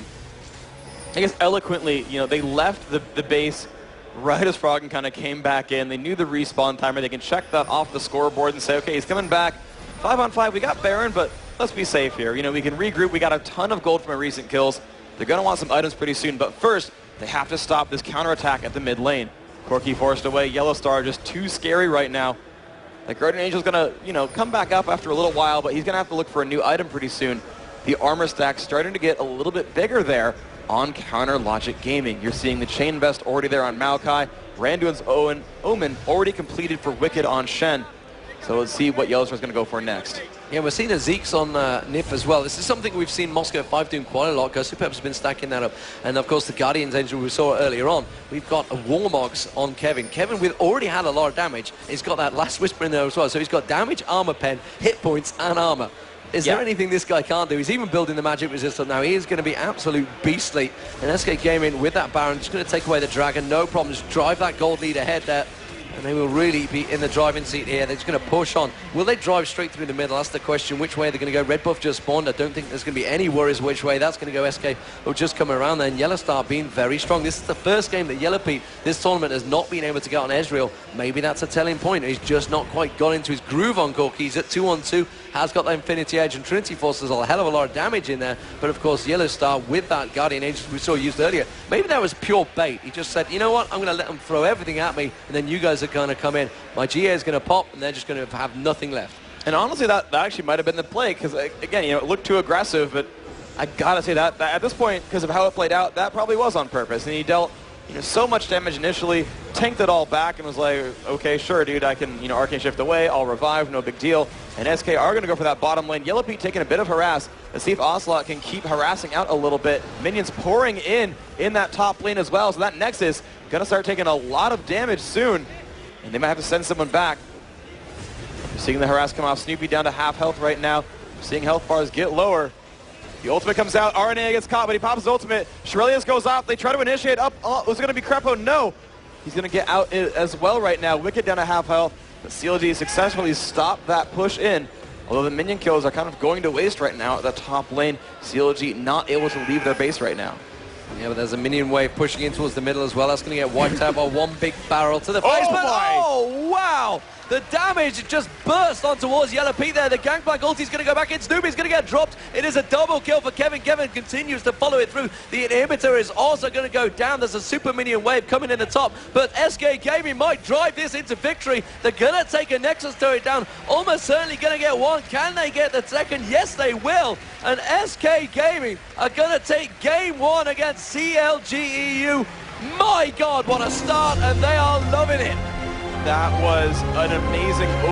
I guess, eloquently, you know, they left the base right as Froggen kind of came back in. They knew the respawn timer. They can check that off the scoreboard and say, okay, he's coming back. 5-on-5, we got Baron, but let's be safe here. You know, we can regroup. We got a ton of gold from our recent kills. They're going to want some items pretty soon, but first, they have to stop this counterattack at the mid lane. Corki forced away. Yellowstar just too scary right now. The Guardian Angel's going to, you know, come back up after a little while, but he's going to have to look for a new item pretty soon. The armor stack's starting to get a little bit bigger there on Counter Logic Gaming. You're seeing the Chain Vest already there on Maokai. Randuin's Omen already completed for Wicked on Shen. So let's see what Yellowstar's going to go for next. Yeah, we're seeing a Zeke's on Nif as well. This is something we've seen Moscow 5 doing quite a lot. Superb's been stacking that up. And of course the Guardian's Angel we saw earlier on. We've got a Warmogs on Kevin. Kevin with already had a lot of damage. He's got that last Whisper in there as well. So he's got damage, armor pen, hit points, and armor. Is there anything this guy can't do? He's even building the magic resistance now. He is going to be absolute beastly. And SK Gaming with that Baron, just going to take away the Dragon. No problems. Drive that gold lead ahead there. And they will really be in the driving seat here. They're just going to push on. Will they drive straight through the middle? That's the question. Which way are they going to go? Red buff just spawned. I don't think there's going to be any worries which way. That's going to go SK. Will just come around there. And Yellowstar being very strong. This is the first game that Yellow Pete this tournament has not been able to get on Ezreal. Maybe that's a telling point. He's just not quite got into his groove on Corki. He's at 2-on-2. Has got that Infinity Edge, and Trinity Force does a hell of a lot of damage in there. But of course, Yellowstar with that Guardian Angel we saw used earlier, maybe that was pure bait. He just said, you know what, I'm going to let them throw everything at me, and then you guys are going to come in. My GA is going to pop, and they're just going to have nothing left. And honestly, that actually might have been the play, because again, you know, it looked too aggressive, but I got to say that at this point, because of how it played out, that probably was on purpose. And he dealt, you know, so much damage initially, tanked it all back, and was like, okay, sure, dude, I can, you know, Arcane Shift away, I'll revive, no big deal. And SK are going to go for that bottom lane. Yellow Pete taking a bit of harass. Let's see if Ocelot can keep harassing out a little bit. Minions pouring in that top lane as well, so that Nexus going to start taking a lot of damage soon. And they might have to send someone back. Seeing the harass come off. Snoopy down to half health right now. Seeing health bars get lower. The ultimate comes out. RNA gets caught, but he pops his ultimate. Shirelius goes off. They try to initiate up. Oh, was it going to be Crepo? No. He's going to get out as well right now. Wicked down to half health. But CLG successfully stopped that push in. Although the minion kills are kind of going to waste right now at the top lane. CLG not able to leave their base right now. Yeah, but there's a minion wave pushing in towards the middle as well. That's going to get wiped out by one big barrel to the face. Oh, wow! The damage just burst on towards Yellow Pete there. The Gangplank ulti is going to go back in. Snoopy's going to get dropped. It is a double kill for Kevin. Kevin continues to follow it through. The inhibitor is also going to go down. There's a super minion wave coming in the top. But SK Gaming might drive this into victory. They're going to take a Nexus turret down. Almost certainly going to get one. Can they get the second? Yes, they will. And SK Gaming are going to take game one against CLG.EU. My God, what a start. And they are loving it. That was an amazing